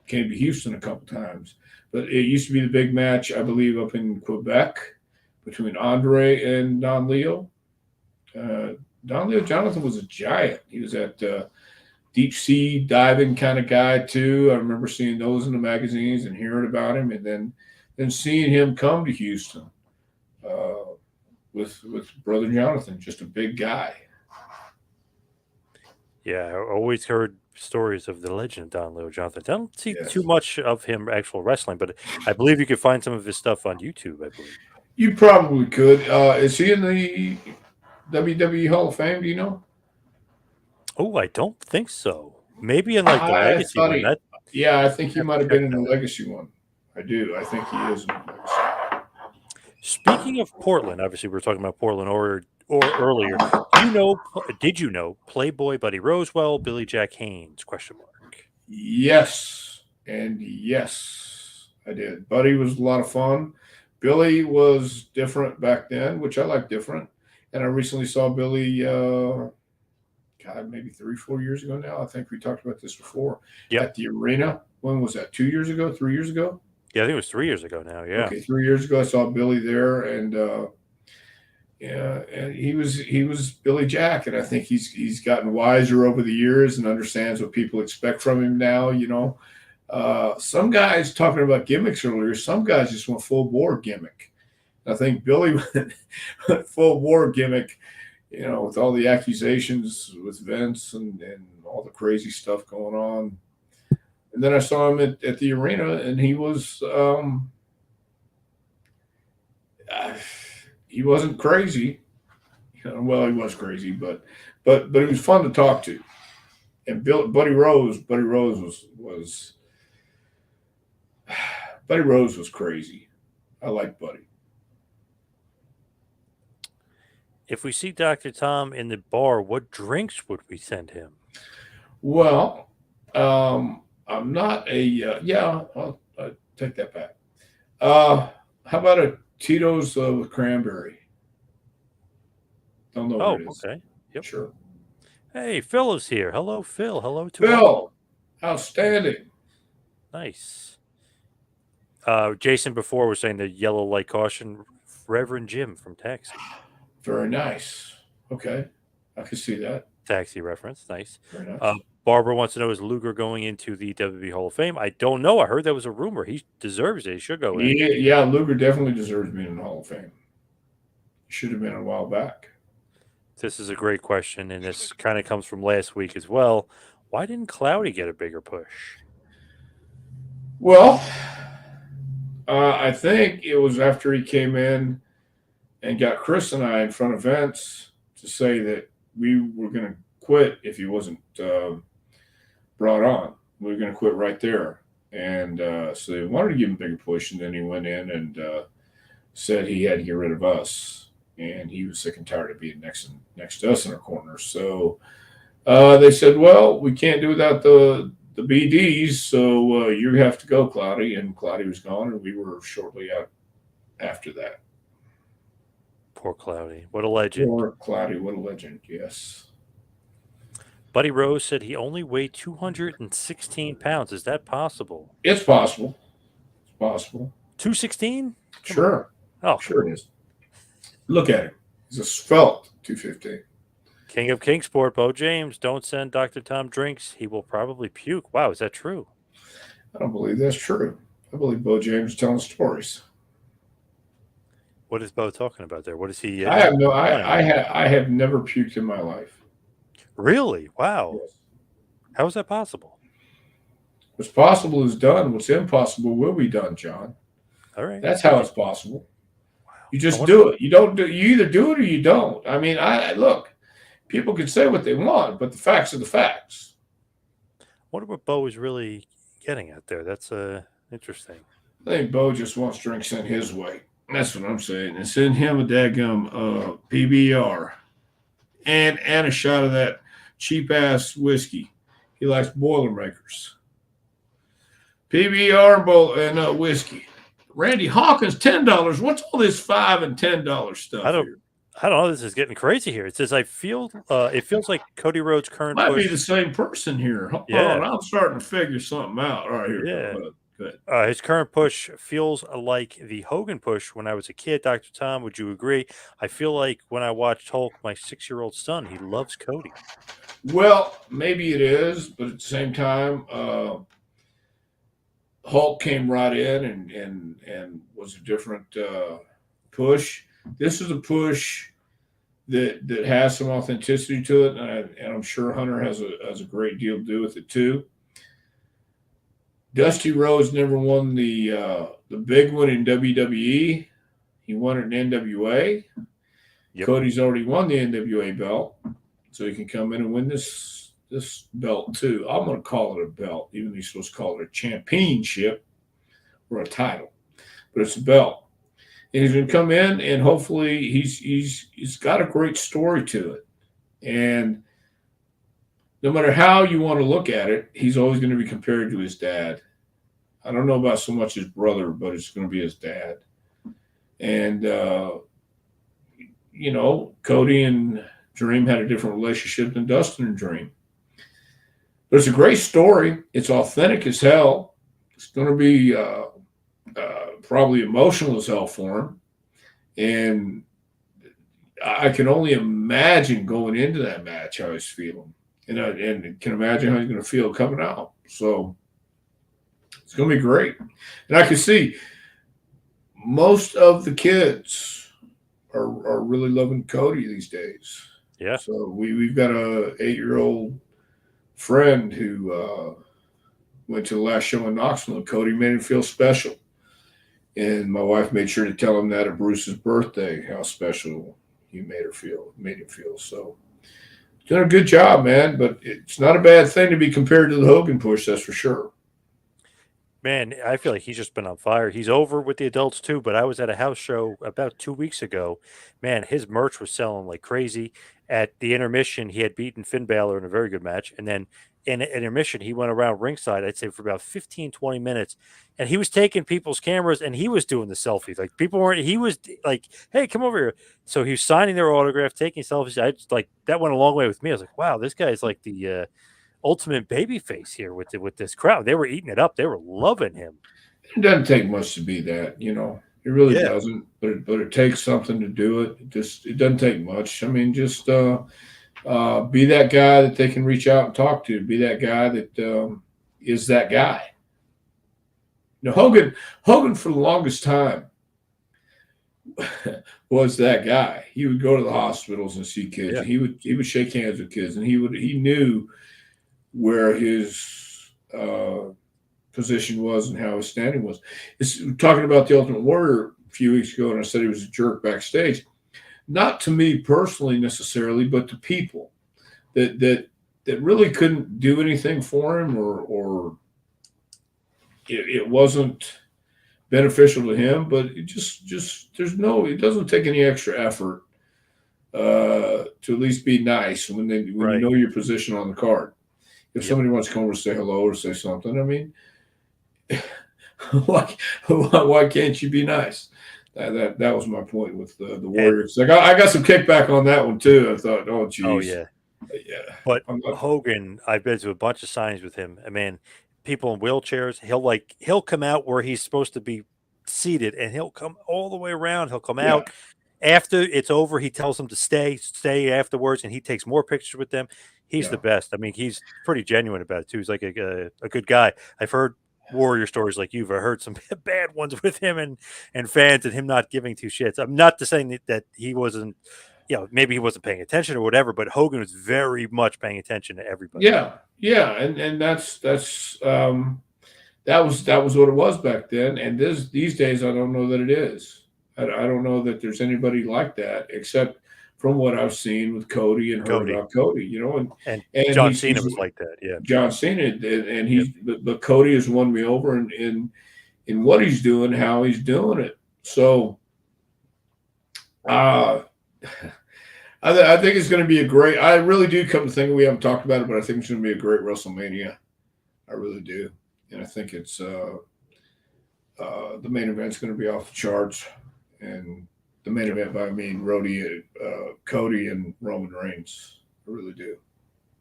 came to Houston a couple times. But it used to be the big match, I believe, up in Quebec between Andre and Don Leo. Don Leo Jonathan was a giant. He was that deep sea diving kind of guy, too. I remember seeing those in the magazines and hearing about him, and then seeing him come to Houston. With brother Jonathan, just a big guy. Yeah, I always heard stories of the legend of Don Leo Jonathan. I don't see too much of him actual wrestling, but I believe you can find some of his stuff on YouTube, I believe. You probably could. Is he in the WWE Hall of Fame? Do you know? Oh, I don't think so. Maybe in like the Legacy one. I think he might have been in the Legacy one. I do. I think he is in the Legacy. Speaking of Portland, obviously we were talking about Portland or earlier. Did you know Playboy Buddy Rosewell, Billy Jack Haynes? ? Yes, and yes, I did. Buddy was a lot of fun. Billy was different back then, which I like different. And I recently saw Billy, maybe 3-4 years ago now. I think we talked about this before. Yep. At the arena. When was that? 2 years ago? 3 years ago? Yeah, I think it was 3 years ago now. Yeah. Okay, 3 years ago I saw Billy there, and and he was Billy Jack, and I think he's gotten wiser over the years and understands what people expect from him now. You know, some guys talking about gimmicks earlier. Some guys just want full bore gimmick. I think Billy went full bore gimmick. You know, with all the accusations with Vince and all the crazy stuff going on. And then I saw him at the arena, and he wasn't crazy. Well, he was crazy, but he was fun to talk to. And Buddy Rose was crazy. I like Buddy. If we see Dr. Tom in the bar, what drinks would we send him? Well, I'm not I'll take that back. How about a Tito's with cranberry? Don't know what it is. Okay. Yep. Sure. Hey, Phil is here. Hello, Phil. Hello to Phil. all. Outstanding. Nice. Jason before was saying the yellow light caution Reverend Jim from Taxi. Very nice. Okay, I can see that. Taxi reference, nice. Very nice. Barbara wants to know, is Luger going into the WWE Hall of Fame? I don't know. I heard that was a rumor. He deserves it. He should go in. Yeah, Luger definitely deserves being in the Hall of Fame. He should have been a while back. This is a great question, and this kind of comes from last week as well. Why didn't Cloudy get a bigger push? Well, I think it was after he came in and got Chris and I in front of Vince to say that we were going to quit if he wasn't brought on. We were going to quit right there. And so they wanted to give him a bigger push, and then he went in and said he had to get rid of us. And he was sick and tired of being next to us in our corner. So they said, well, we can't do without the BDs, so you have to go, Cloudy. And Cloudy was gone, and we were shortly out after that. Poor Cloudy. What a legend. Poor Cloudy. What a legend, yes. Buddy Rose said he only weighed 216 pounds. Is that possible? It's possible. It's possible. 216? Sure. Oh, sure it is. Look at him. He's a svelte 215. King of Kingsport, Bo James. Don't send Dr. Tom drinks. He will probably puke. Wow, is that true? I don't believe that's true. I believe Bo James is telling stories. What is Bo talking about there? What is he? I have no. I have never puked in my life. Really? Wow. Yes. How is that possible? What's possible is done. What's impossible will be done, John. All right. That's how it's possible. You just do it. You don't do. You either do it or you don't. I mean, look. People can say what they want, but the facts are the facts. I wonder what Bo is really getting at there. That's interesting. I think Bo just wants drinks sent his way. That's what I'm saying. And send him a daggum PBR and a shot of that cheap ass whiskey. He likes Boilermakers. PBR and whiskey. Randy Hawkins, $10. What's all this $5 and $10 stuff? I don't know. This is getting crazy here. It says it feels like Cody Rhodes' current might push. Be the same person here. Hold on, I'm starting to figure something out. All right, here. Yeah. Good. His current push feels like the Hogan push when I was a kid. Dr. Tom, would you agree? I feel like when I watched Hulk, my 6-year-old son, he loves Cody. Well, maybe it is, but at the same time, Hulk came right in and was a different push. This is a push that has some authenticity to it, and I'm sure Hunter has a great deal to do with it too. Dusty Rhodes never won the big one in WWE. He won it in NWA. Yep. Cody's already won the NWA belt, so he can come in and win this belt too. I'm going to call it a belt, even though he's supposed to call it a championship or a title, but it's a belt. And he's going to come in, and hopefully he's got a great story to it. And no matter how you want to look at it, he's always going to be compared to his dad. I don't know about so much his brother, but it's going to be his dad. And, Cody and Dream had a different relationship than Dustin and Dream. But it's a great story. It's authentic as hell. It's going to be probably emotional as hell for him. And I can only imagine going into that match how he's feeling. And can imagine how he's going to feel coming out. So it's going to be great. And I can see most of the kids are really loving Cody these days. Yeah. So we've got a 8-year-old friend who went to the last show in Knoxville, and Cody made him feel special. And my wife made sure to tell him that at Bruce's birthday, how special he made him feel. So doing a good job, man, but it's not a bad thing to be compared to the Hogan push, that's for sure. Man, I feel like he's just been on fire. He's over with the adults too, but I was at a house show about 2 weeks ago. Man, his merch was selling like crazy. At the intermission, he had beaten Finn Balor in a very good match. And then in intermission, he went around ringside, I'd say for about 15, 20 minutes. And he was taking people's cameras and he was doing the selfies. Like he was like, hey, come over here. So he was signing their autograph, taking selfies. I just that went a long way with me. I was like, wow, this guy's like the ultimate baby face here with this crowd. They were eating it up. They were loving him. It doesn't take much to be that, It really Yeah. doesn't, but it takes something to do it. It doesn't take much. I mean, just be that guy that they can reach out and talk to. Be that guy that is that guy. Hogan for the longest time was that guy. He would go to the hospitals and see kids. Yeah. And he would shake hands with kids, and he knew where his position was and how his standing was. It's talking about the Ultimate Warrior a few weeks ago, and I said he was a jerk backstage. Not to me personally necessarily, but to people that really couldn't do anything for him, or it wasn't beneficial to him. But it just it doesn't take any extra effort to at least be nice when you know your position on the card. If somebody wants to come over and say hello or say something, I mean, why can't you be nice? That was my point with the Warriors. I got some kickback on that one too. I thought, oh geez. Oh yeah. Yeah. But Hogan, I've been to a bunch of signings with him. I mean, people in wheelchairs, he'll come out where he's supposed to be seated, and he'll come all the way around. He'll come out after it's over. He tells them to stay afterwards, and he takes more pictures with them. He's the best. I mean, he's pretty genuine about it too. He's like a good guy. I've heard Warrior stories like you've heard some bad ones with him and fans and him not giving two shits. I'm not saying that he wasn't, maybe he wasn't paying attention or whatever, but Hogan was very much paying attention to everybody. Yeah, and that was what it was back then. And these days, I don't know that it is. I don't know that there's anybody like that, except from what I've seen with Cody and heard about Cody. And John Cena was like that. Yeah, John Cena, and but Cody has won me over in what he's doing, how he's doing it. So, I think it's going to be a great. I really do come to think we haven't talked about it, but I think it's going to be a great WrestleMania. I really do, and I think it's the main event's going to be off the charts, and the main event by Cody and Roman Reigns. I really do.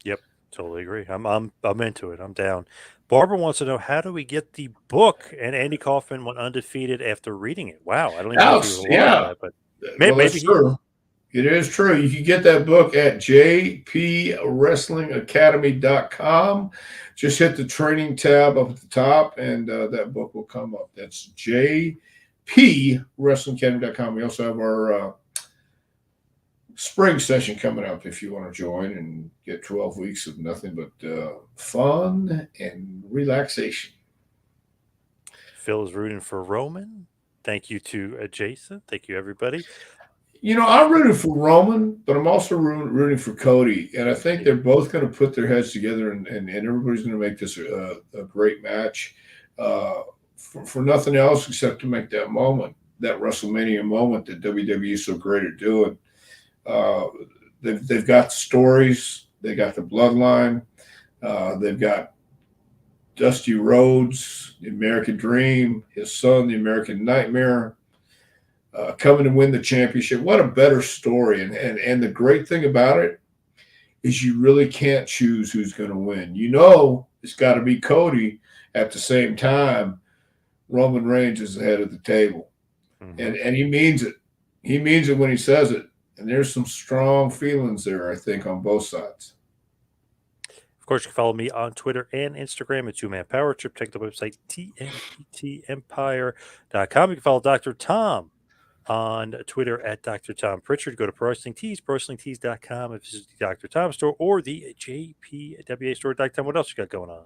Yep, totally agree. I'm into it. I'm down. Barbara wants to know, how do we get the book? And Andy Kaufman went undefeated after reading it. Wow, I don't even know if he was alive for that, but maybe that's true. It is true. You can get that book at jpwrestlingacademy.com. Just hit the training tab up at the top, and that book will come up. That's jpwrestlingacademy.com. We also have our spring session coming up if you want to join and get 12 weeks of nothing but fun and relaxation. Phil is rooting for Roman. Thank you to Jason. Thank you, everybody. I'm rooting for Roman, but I'm also rooting for Cody. And I think they're both going to put their heads together, and everybody's going to make this a great match for nothing else except to make that moment, that WrestleMania moment that WWE is so great at doing. They've got stories. They got the bloodline. They've got Dusty Rhodes, the American Dream, his son, the American Nightmare, coming to win the championship. What a better story. And the great thing about it is you really can't choose who's going to win. It's got to be Cody. At the same time, Roman Reigns is the head of the table. Mm-hmm. And he means it. He means it when he says it. And there's some strong feelings there, I think, on both sides. Of course, you can follow me on Twitter and Instagram at 2Man Power Trip. Check the website, tmptempire.com. You can follow Dr. Tom on Twitter at Dr. Tom Prichard. Go to Pro Wrestling Tees, ProWrestlingTees.com if this is the Dr. Tom store or the JPWA store. Dr. Tom, what else you got going on?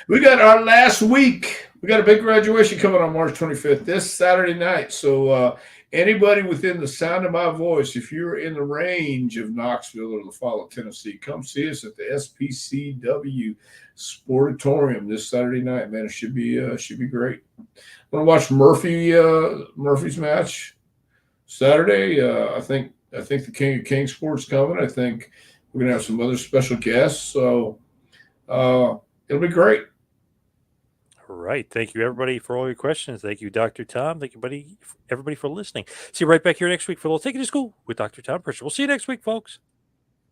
We got our last week. We got a big graduation coming on March 25th, this Saturday night. So anybody within the sound of my voice, if you're in the range of Knoxville or La Follette, Tennessee, come see us at the SPCW Sportatorium this Saturday night. Man, it should be great. I'm gonna watch Murphy's match Saturday. I think the King of Kingsport's coming. I think we're gonna have some other special guests. So it'll be great. All right. Thank you, everybody, for all your questions. Thank you, Dr. Tom. Thank you, everybody for listening. See you right back here next week for a little Take It to School with Dr. Tom Prichard. We'll see you next week, folks.